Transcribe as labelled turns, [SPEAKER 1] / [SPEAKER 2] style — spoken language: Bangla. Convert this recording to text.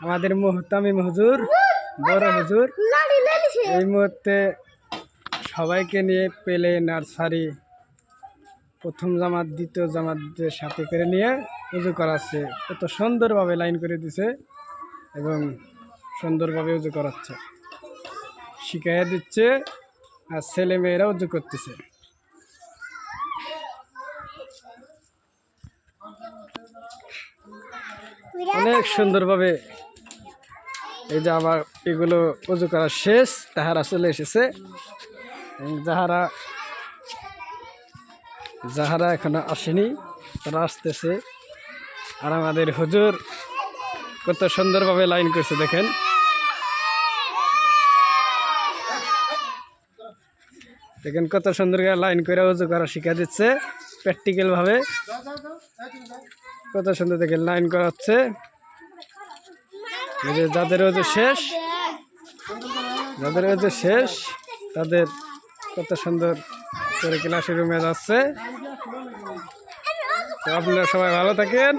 [SPEAKER 1] আমাদের মুহতামিম হুজুর, বড় হুজুর এই মুহূর্তে সবাইকে নিয়ে পেলে নার্সারি প্রথম জামাত দ্বিতীয় জামাতদের সাথে করে নিয়ে উজু করাচ্ছে। কত সুন্দরভাবে লাইন করে দিছে এবং সুন্দরভাবে উজু করাচ্ছে, শিখাইয়া দিচ্ছে, আর ছেলে মেয়েরা উজু করতেছে। অনেক সুন্দরভাবে এই যে আবার এগুলো উজু করা শেষ, তাহারা চলে এসেছে। যাহারা এখনো আসেনি তারা আসতেছে। আর আমাদের হুজুর কত সুন্দরভাবে লাইন করছে দেখেন। দেখেন কত সুন্দর লাইন করে উজু করা শিখা দিচ্ছে প্র্যাকটিক্যাল ভাবে। কত সুন্দর দেখেন লাইন করা হচ্ছে। যাদের উজু শেষ তাদের কত সুন্দর করে ক্লাসের রুমে যাচ্ছে। তো আপনারা সবাই ভালো থাকেন।